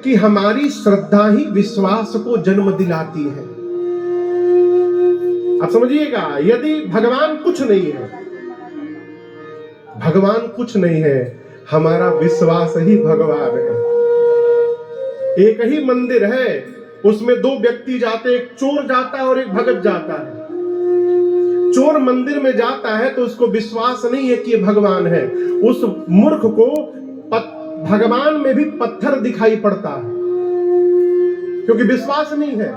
कि हमारी श्रद्धा ही विश्वास को जन्म दिलाती है। आप समझिएगा, यदि भगवान कुछ नहीं है, भगवान कुछ नहीं है, हमारा विश्वास ही भगवान है। एक ही मंदिर है, उसमें दो व्यक्ति जाते, एक चोर जाता है और एक भगत जाता है। चोर मंदिर में जाता है तो उसको विश्वास नहीं है कि ये भगवान है। उस मूर्ख को भगवान में भी पत्थर दिखाई पड़ता है, क्योंकि विश्वास नहीं है।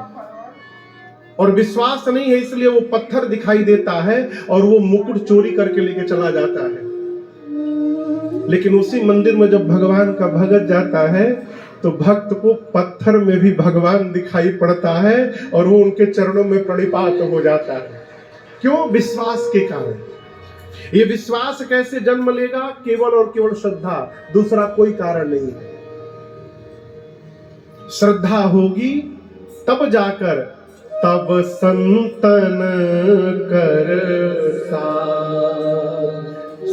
और विश्वास नहीं है इसलिए वो पत्थर दिखाई देता है और वो मुकुट चोरी करके लेके चला जाता है। लेकिन उसी मंदिर में जब भगवान का भगत जाता है तो भक्त को पत्थर में भी भगवान दिखाई पड़ता है और वो उनके चरणों में प्रणिपात हो जाता है। क्यों? विश्वास के कारण। ये विश्वास कैसे जन्म लेगा? केवल और केवल श्रद्धा, दूसरा कोई कारण नहीं है। श्रद्धा होगी तब जाकर तब संतन कर साथ।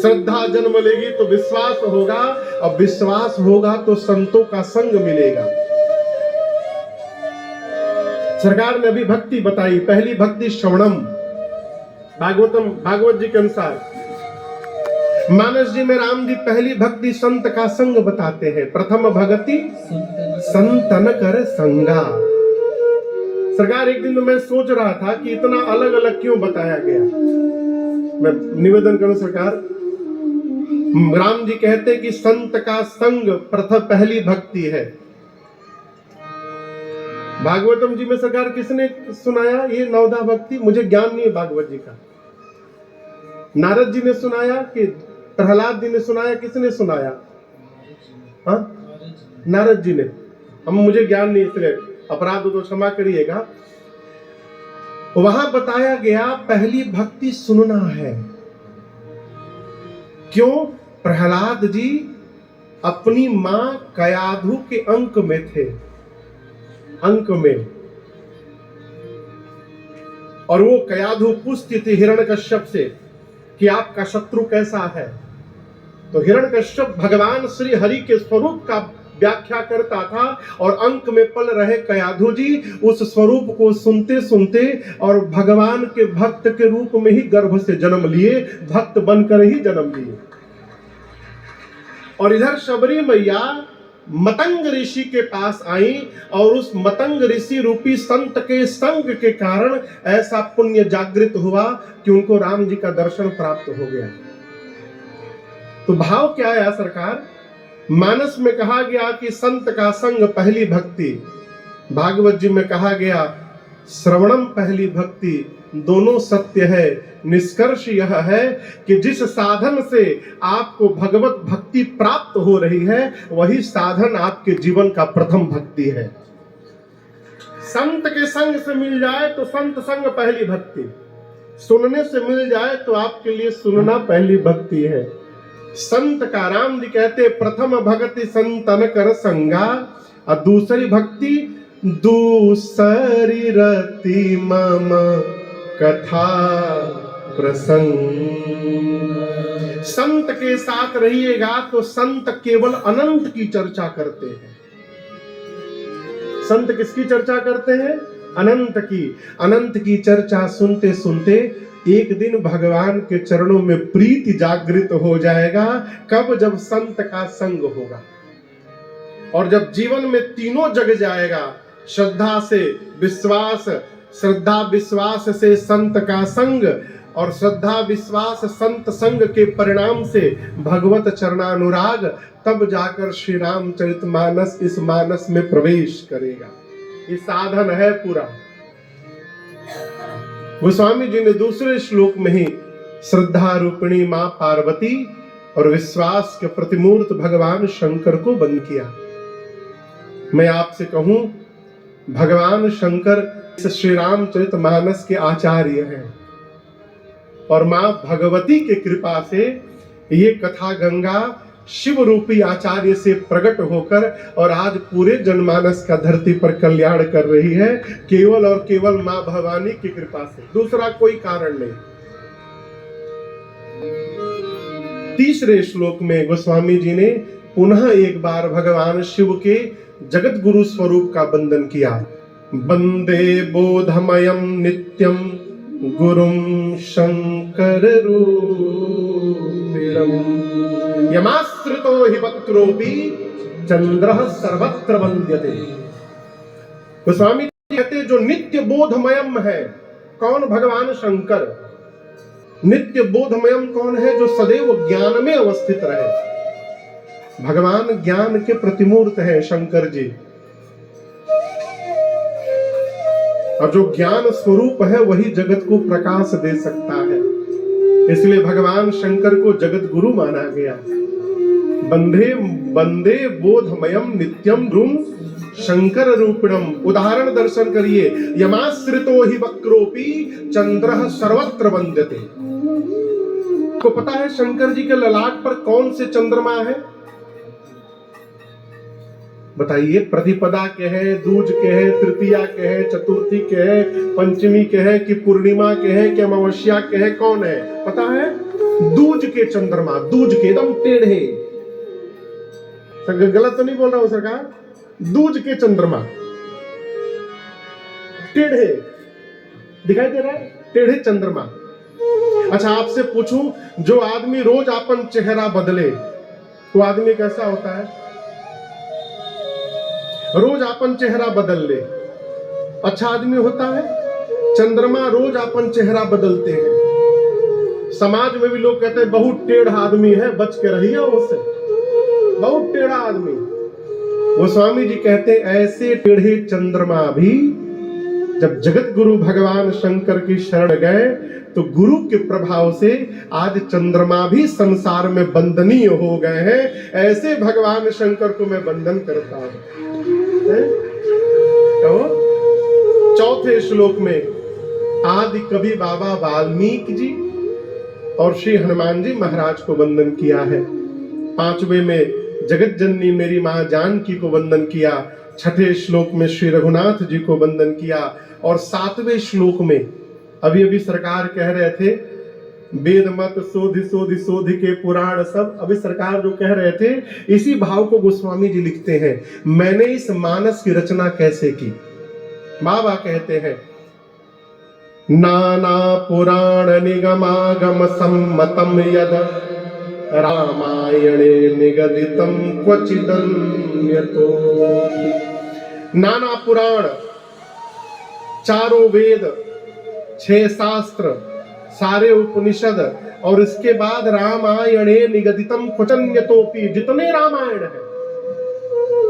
श्रद्धा जन्म लेगी तो विश्वास होगा, और विश्वास होगा तो संतों का संग मिलेगा। सरकार ने अभी भक्ति बताई। पहली भक्ति श्रवणम, भागवत जी के अनुसार। मानस जी में राम जी पहली भक्ति संत का संग बताते हैं। प्रथम भक्ति संतन कर संगा। सरकार, एक दिन तो मैं सोच रहा था कि इतना अलग अलग क्यों बताया गया। मैं निवेदन करूं सरकार, राम जी कहते कि संत का संग प्रथम पहली भक्ति है। भागवतम जी में सरकार किसने सुनाया ये नवधा भक्ति? मुझे ज्ञान नहीं है भागवत जी का। नारद जी ने सुनाया कि प्रहलाद जी ने सुनाया? किसने सुनाया? हाँ, नारद जी ने। हम मुझे ज्ञान नहीं, इसलिए अपराध हो तो क्षमा करिएगा। वहां बताया गया पहली भक्ति सुनना है। क्यों? प्रहलाद जी अपनी मां कयाधु के अंक में थे, अंक में, और वो कयाधु पूछती थी हिरण्यकश्यप से कि आपका शत्रु कैसा है। तो हिरण्यकश्यप भगवान श्री हरि के स्वरूप का व्याख्या करता था, और अंक में पल रहे कयाधु जी उस स्वरूप को सुनते सुनते और भगवान के भक्त के रूप में ही गर्भ से जन्म लिए, भक्त बनकर ही जन्म लिए। और इधर शबरी मैया मतंग ऋषि के पास आई, और उस मतंग ऋषि रूपी संत के संग के कारण ऐसा पुण्य जागृत हुआ कि उनको राम जी का दर्शन प्राप्त हो गया। तो भाव क्या है सरकार? मानस में कहा गया कि संत का संग पहली भक्ति, भागवत जी में कहा गया श्रवणम पहली भक्ति। दोनों सत्य है। निष्कर्ष यह है कि जिस साधन से आपको भगवत भक्ति प्राप्त हो रही है वही साधन आपके जीवन का प्रथम भक्ति है। संत के संग से मिल जाए तो संत संग पहली भक्ति, सुनने से मिल जाए तो आपके लिए सुनना पहली भक्ति है। संत का राम जी कहते प्रथम भक्ति संतन कर संगा, और दूसरी भक्ति दूसरी रति मम कथा प्रसंग। संत के साथ रहिएगा तो संत केवल अनंत की चर्चा करते हैं। संत किसकी चर्चा करते हैं? अनंत की। अनंत की चर्चा सुनते सुनते एक दिन भगवान के चरणों में प्रीति जागृत हो जाएगा। कब? जब संत का संग होगा, और जब जीवन में तीनों जग जाएगा, श्रद्धा से विश्वास, श्रद्धा विश्वास से संत का संग, और श्रद्धा विश्वास संत संग के परिणाम से भगवत चरणानुराग, तब जाकर श्री रामचरितमानस इस मानस में प्रवेश करेगा। ये साधन है पूरा। गोस्वामी जी ने दूसरे श्लोक में ही श्रद्धा रूपिणी मां पार्वती और विश्वास के प्रतिमूर्त भगवान शंकर को बंद किया। मैं आपसे कहूं, भगवान शंकर इस श्री रामचरितमानस के आचार्य हैं, और मां भगवती के कृपा से ये कथा गंगा शिव रूपी आचार्य से प्रकट होकर और आज पूरे जनमानस का धरती पर कल्याण कर रही है, केवल और केवल मां भवानी की कृपा से, दूसरा कोई कारण नहीं। तीसरे श्लोक में गोस्वामी जी ने पुनः एक बार भगवान शिव के जगत गुरु स्वरूप का वंदन किया। वंदे बोधमयम नित्यम गुरुम शंकर रूपिणम यमाश्रितो हि वक्रोपि चंद्रः सर्वत्र वंद्यते। गोस्वामी कहते जो नित्य बोधमयम है, कौन? भगवान शंकर। नित्य बोधमयम कौन है? जो सदैव ज्ञान में अवस्थित रहे। भगवान ज्ञान के प्रतिमूर्त है शंकर जी, और जो ज्ञान स्वरूप है वही जगत को प्रकाश दे सकता है। इसलिए भगवान शंकर को जगत गुरु माना गया। वंदे वंदे बोधमयम नित्यम गुरुम शंकर रूपिणम। उदाहरण दर्शन करिए, यमाश्रितो हि वक्रोपि चंद्रः सर्वत्र वंद्यते। को पता है शंकर जी के ललाट पर कौन से चंद्रमा है? बताइए, प्रतिपदा के है, दूज के है, तृतीया के है, चतुर्थी के है, पंचमी के है, कि पूर्णिमा के है, कि अमावस्या के है? कौन है पता है? दूज के चंद्रमा, दूज के एकदम टेढ़े। गलत तो नहीं बोल रहा हूं सरकार? दूज के चंद्रमा टेढ़े दिखाई दे रहा है, टेढ़े चंद्रमा। अच्छा, आपसे पूछूं, जो आदमी रोज अपन चेहरा बदले वो आदमी कैसा होता है? रोज अपन चेहरा बदल ले, अच्छा आदमी होता है? चंद्रमा रोज अपन चेहरा बदलते हैं। समाज में भी लोग कहते हैं बहुत टेढ़ा आदमी है, बच के रहिए उससे, बहुत टेढ़ा आदमी। वो स्वामी जी कहते हैं ऐसे टेढ़े चंद्रमा भी जब जगत गुरु भगवान शंकर की शरण गए तो गुरु के प्रभाव से आज चंद्रमा भी संसार में वंदनीय हो गए हैं। ऐसे भगवान शंकर को मैं वंदन करता हूं। तो चौथे श्लोक में आदि कवि बाबा वाल्मीकि जी और श्री हनुमान जी महाराज को वंदन किया है। पांचवे में जगत जननी मेरी मां जानकी को वंदन किया। छठे श्लोक में श्री रघुनाथ जी को वंदन किया। और सातवें श्लोक में अभी अभी सरकार कह रहे थे वेद मत सोधि सोधि सोधि के पुराण सब, अभी सरकार जो कह रहे थे इसी भाव को गोस्वामी जी लिखते हैं। मैंने इस मानस की रचना कैसे की? बाबा कहते हैं नाना पुराण निगमागम सम्मतम यद रामायणे निगदितम क्वचिदन्यतो। नाना पुराण, चारों वेद, 6 शास्त्र, सारे उपनिषद, और इसके बाद रामायणे निगदितम क्वचन्यतोपि, जितने रामायण है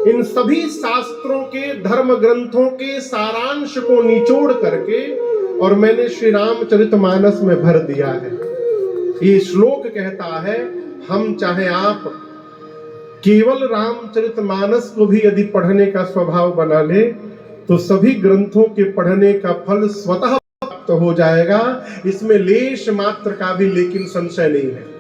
इन सभी शास्त्रों के धर्म ग्रंथों के सारांश को निचोड़ करके और मैंने श्री रामचरितमानस में भर दिया है। ये श्लोक कहता है हम चाहे आप केवल रामचरितमानस को भी यदि पढ़ने का स्वभाव बना ले तो सभी ग्रंथों के पढ़ने का फल स्वतः प्राप्त हो जाएगा। इसमें लेश मात्र का भी लेकिन संशय नहीं है।